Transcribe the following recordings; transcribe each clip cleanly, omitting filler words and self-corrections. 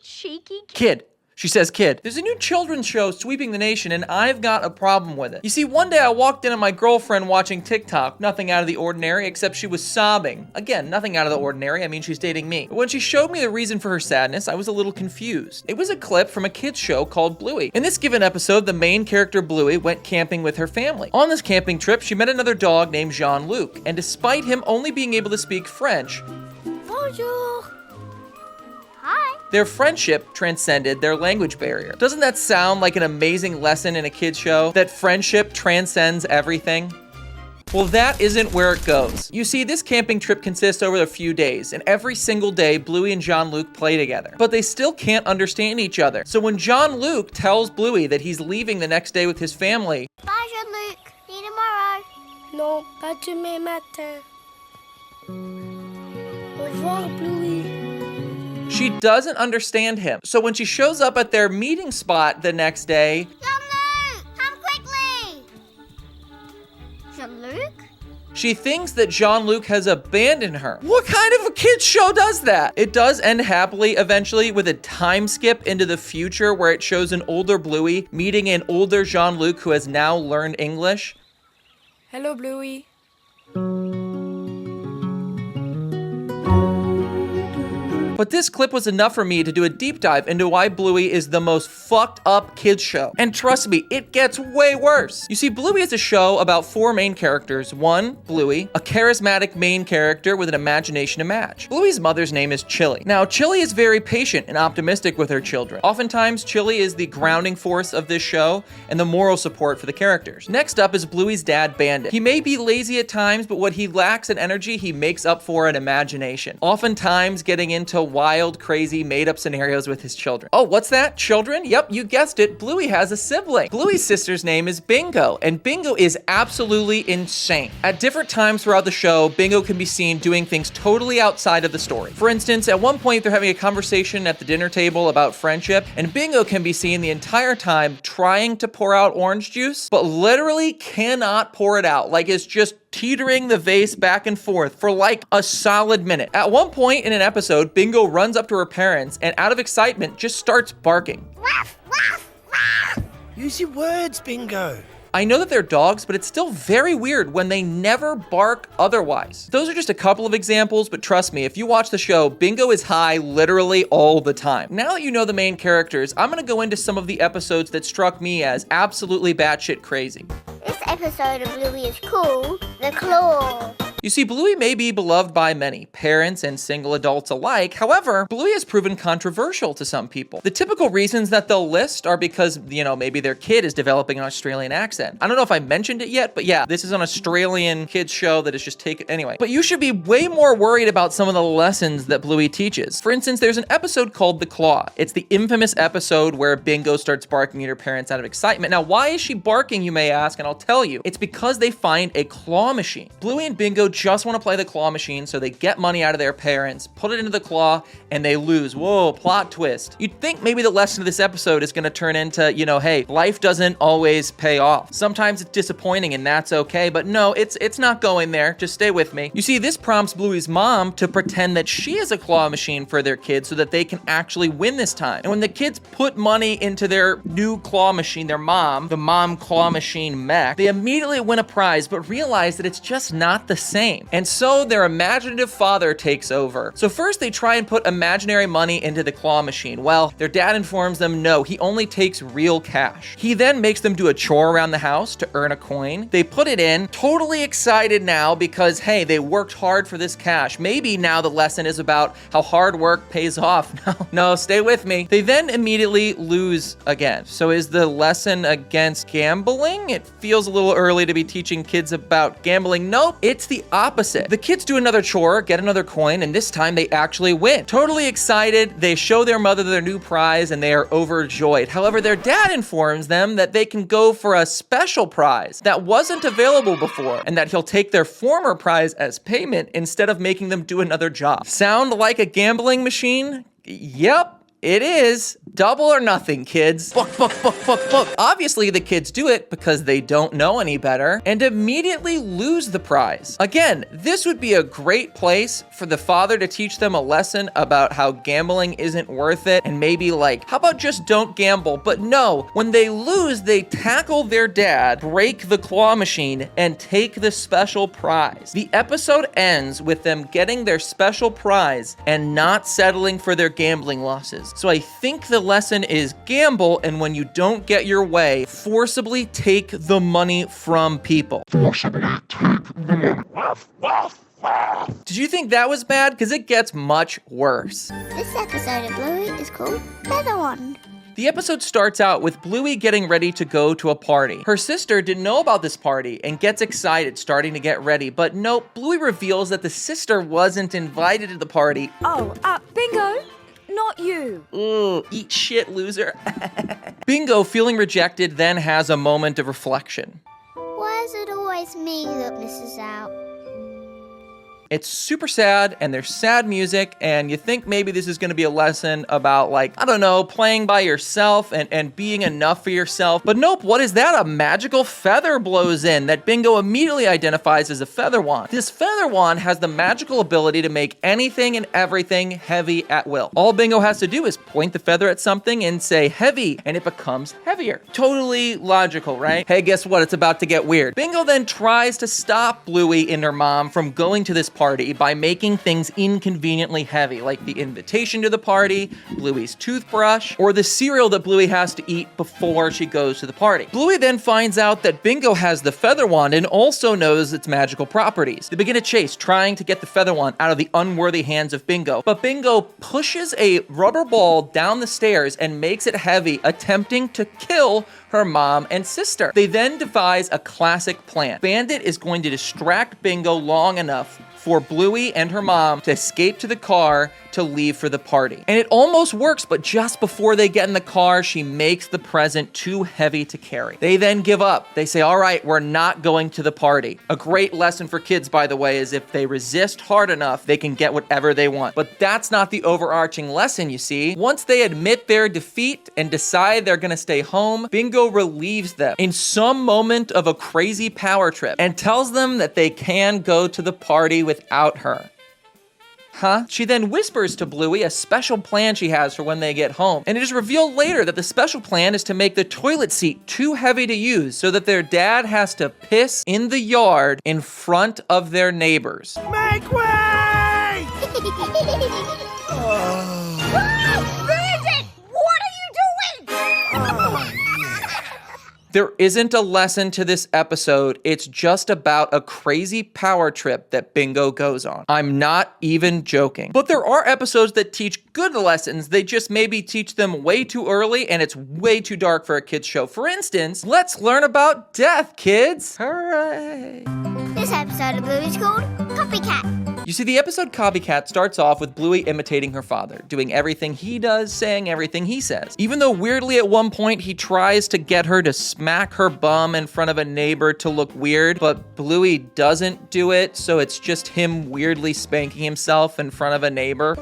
cheeky Kid. She says kid. There's a new children's show sweeping the nation, and I've got a problem with it. You see, one day I walked in on my girlfriend watching TikTok, nothing out of the ordinary, except she was sobbing. Again, nothing out of the ordinary, I mean she's dating me. But when she showed me the reason for her sadness, I was a little confused. It was a clip from a kid's show called Bluey. In this given episode, the main character Bluey went camping with her family. On this camping trip, she met another dog named Jean-Luc, and despite him only being able to speak French, Bonjour. Hi. their friendship transcended their language barrier. Doesn't that sound like an amazing lesson in a kid's show? That friendship transcends everything? Well, that isn't where it goes. You see, this camping trip consists over a few days, and every single day, Bluey and Jean-Luc play together. But they still can't understand each other. So when Jean-Luc tells Bluey that he's leaving the next day with his family, Bye, Jean-Luc. See you tomorrow. Non, pas demain matin. Au revoir, Bluey. she doesn't understand him. So when she shows up at their meeting spot the next day, Jean-Luc, come quickly. Jean-Luc? she thinks that Jean-Luc has abandoned her. What kind of a kid's show does that? It does end happily eventually with a time skip into the future where it shows an older Bluey meeting an older Jean-Luc who has now learned English. Hello, Bluey. But this clip was enough for me to do a deep dive into why Bluey is the most fucked up kids show. And trust me, it gets way worse. You see, Bluey is a show about four main characters. One, Bluey, a charismatic main character with an imagination to match. Bluey's mother's name is Chili. Now, Chili is very patient and optimistic with her children. Oftentimes, Chili is the grounding force of this show and the moral support for the characters. Next up is Bluey's dad, Bandit. He may be lazy at times, but what he lacks in energy, he makes up for in imagination. Oftentimes, getting into wild, crazy, made-up scenarios with his children. Oh, what's that? Children? Yep, you guessed it. Bluey has a sibling. Bluey's sister's name is Bingo, and Bingo is absolutely insane. At different times throughout the show, Bingo can be seen doing things totally outside of the story. For instance, at one point, they're having a conversation at the dinner table about friendship, and Bingo can be seen the entire time trying to pour out orange juice, but literally cannot pour it out. Like, it's just teetering the vase back and forth for like a solid minute. At one point in an episode, Bingo runs up to her parents and out of excitement just starts barking. Ruff, ruff, ruff. Use your words, Bingo. I know that they're dogs, but it's still very weird when they never bark otherwise. Those are just a couple of examples, but trust me, if you watch the show, Bingo is high literally all the time. Now that you know the main characters, I'm gonna go into some of the episodes that struck me as absolutely batshit crazy. This episode of Bluey is called The Claw. You see, Bluey may be beloved by many, parents and single adults alike. However, Bluey has proven controversial to some people. The typical reasons that they'll list are because, maybe their kid is developing an Australian accent. I don't know if I mentioned it yet, but yeah, this is an Australian kids show that is just taken anyway. But you should be way more worried about some of the lessons that Bluey teaches. For instance, there's an episode called The Claw. It's the infamous episode where Bingo starts barking at her parents out of excitement. Now, why is she barking, you may ask, and I'll tell you. It's because they find a claw machine. Bluey and Bingo just want to play the claw machine, so they get money out of their parents, put it into the claw, and they lose. Whoa, plot twist. You'd think maybe the lesson of this episode is going to turn into, hey, life doesn't always pay off. Sometimes it's disappointing and that's okay, but no, it's not going there. Just stay with me. You see, this prompts Bluey's mom to pretend that she is a claw machine for their kids so that they can actually win this time. And when the kids put money into their new claw machine, the mom claw machine mech, they immediately win a prize, but realize that it's just not the same. And so their imaginative father takes over. So first they try and put imaginary money into the claw machine. Well, their dad informs them no, he only takes real cash. He then makes them do a chore around the house to earn a coin. They put it in, totally excited now because, hey, they worked hard for this cash. Maybe now the lesson is about how hard work pays off. No, stay with me. They then immediately lose again. So is the lesson against gambling? It feels a little early to be teaching kids about gambling. Nope, it's the opposite. The kids do another chore, get another coin, and this time they actually win. Totally excited, they show their mother their new prize and they are overjoyed. However, their dad informs them that they can go for a special prize that wasn't available before and that he'll take their former prize as payment instead of making them do another job. Sound like a gambling machine? Yep. It is double or nothing, kids. Book, book, book, book, book. Obviously, the kids do it because they don't know any better and immediately lose the prize. Again, this would be a great place for the father to teach them a lesson about how gambling isn't worth it and maybe like, how about just don't gamble? But no, when they lose, they tackle their dad, break the claw machine, and take the special prize. The episode ends with them getting their special prize and not settling for their gambling losses. So I think the lesson is gamble, and when you don't get your way, forcibly take the money from people. Did you think that was bad? Because it gets much worse. This episode of Bluey is called Feather One. The episode starts out with Bluey getting ready to go to a party. Her sister didn't know about this party and gets excited, starting to get ready. But nope, Bluey reveals that the sister wasn't invited to the party. Oh, Bingo, not you. Ooh, eat shit, loser. Bingo, feeling rejected, then has a moment of reflection. Why is it always me that misses out? It's super sad, and there's sad music, and you think maybe this is gonna be a lesson about, like, I don't know, playing by yourself and being enough for yourself. But nope, what is that? A magical feather blows in that Bingo immediately identifies as a feather wand. This feather wand has the magical ability to make anything and everything heavy at will. All Bingo has to do is point the feather at something and say heavy, and it becomes heavier. Totally logical, right? Hey, guess what? It's about to get weird. Bingo then tries to stop Bluey and her mom from going to this party by making things inconveniently heavy, like the invitation to the party, Bluey's toothbrush, or the cereal that Bluey has to eat before she goes to the party. Bluey then finds out that Bingo has the feather wand and also knows its magical properties. They begin a chase, trying to get the feather wand out of the unworthy hands of Bingo, but Bingo pushes a rubber ball down the stairs and makes it heavy, attempting to kill her mom and sister. They then devise a classic plan. Bandit is going to distract Bingo long enough for Bluey and her mom to escape to the car to leave for the party. And it almost works, but just before they get in the car, she makes the present too heavy to carry. They then give up. They say, all right, we're not going to the party. A great lesson for kids, by the way, is if they resist hard enough, they can get whatever they want. But that's not the overarching lesson, you see. Once they admit their defeat and decide they're gonna stay home, Bingo relieves them in some moment of a crazy power trip and tells them that they can go to the party without her. Huh? She then whispers to Bluey a special plan she has for when they get home, and it is revealed later that the special plan is to make the toilet seat too heavy to use so that their dad has to piss in the yard in front of their neighbors. Make way! Bandit! What are you doing? There isn't a lesson to this episode. It's just about a crazy power trip that Bingo goes on. I'm not even joking. But there are episodes that teach good lessons. They just maybe teach them way too early, and it's way too dark for a kid's show. For instance, let's learn about death, kids. Hooray! This episode of Bluey is called Copycat. You see, the episode Copycat starts off with Bluey imitating her father, doing everything he does, saying everything he says. Even though weirdly at one point he tries to get her to smack her bum in front of a neighbor to look weird, but Bluey doesn't do it, so it's just him weirdly spanking himself in front of a neighbor.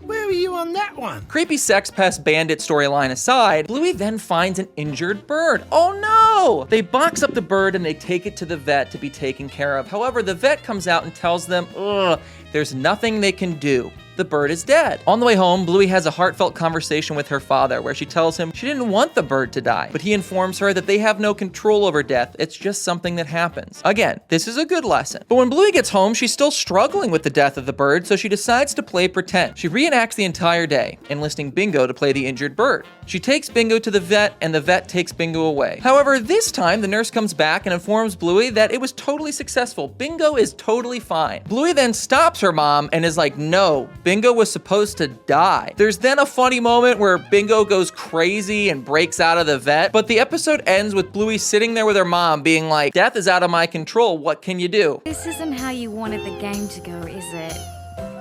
Where were you on that one? Creepy sex pest bandit storyline aside, Bluey then finds an injured bird. Oh no! They box up the bird and they take it to the vet to be taken care of. However, the vet comes out and tells them, ugh, there's nothing they can do. The bird is dead. On the way home, Bluey has a heartfelt conversation with her father where she tells him she didn't want the bird to die, but he informs her that they have no control over death. It's just something that happens. Again, this is a good lesson. But when Bluey gets home, she's still struggling with the death of the bird, so she decides to play pretend. She reenacts the entire day, enlisting Bingo to play the injured bird. She takes Bingo to the vet, and the vet takes Bingo away. However, this time, the nurse comes back and informs Bluey that it was totally successful. Bingo is totally fine. Bluey then stops her mom and is like, no, Bingo was supposed to die. There's then a funny moment where Bingo goes crazy and breaks out of the vet, but the episode ends with Bluey sitting there with her mom being like, death is out of my control, what can you do? This isn't how you wanted the game to go, is it?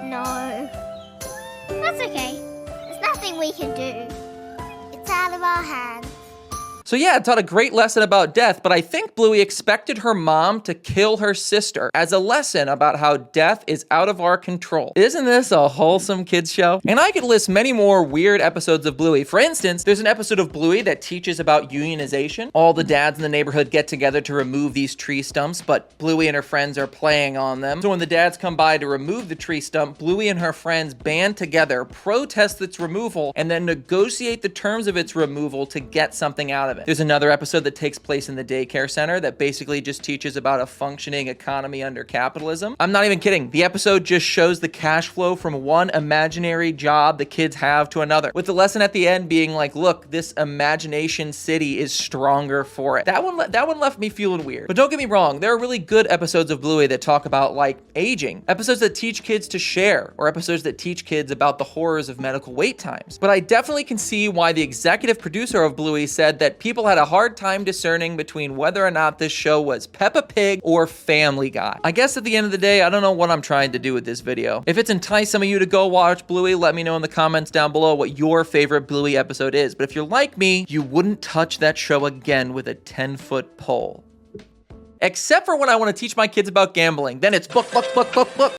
No. That's okay. There's nothing we can do. It's out of our hands. So yeah, it taught a great lesson about death, but I think Bluey expected her mom to kill her sister as a lesson about how death is out of our control. Isn't this a wholesome kids show? And I could list many more weird episodes of Bluey. For instance, there's an episode of Bluey that teaches about unionization. All the dads in the neighborhood get together to remove these tree stumps, but Bluey and her friends are playing on them. So when the dads come by to remove the tree stump, Bluey and her friends band together, protest its removal, and then negotiate the terms of its removal to get something out of it. There's another episode that takes place in the daycare center that basically just teaches about a functioning economy under capitalism. I'm not even kidding. The episode just shows the cash flow from one imaginary job the kids have to another, with the lesson at the end being like, look, this imagination city is stronger for it. That one left me feeling weird. But don't get me wrong, there are really good episodes of Bluey that talk about like aging, episodes that teach kids to share, or episodes that teach kids about the horrors of medical wait times. But I definitely can see why the executive producer of Bluey said that people had a hard time discerning between whether or not this show was Peppa Pig or Family Guy. I guess at the end of the day, I don't know what I'm trying to do with this video. If it's enticed some of you to go watch Bluey, let me know in the comments down below what your favorite Bluey episode is. But if you're like me, you wouldn't touch that show again with a 10-foot pole. Except for when I want to teach my kids about gambling. Then it's book, book, book, book, book.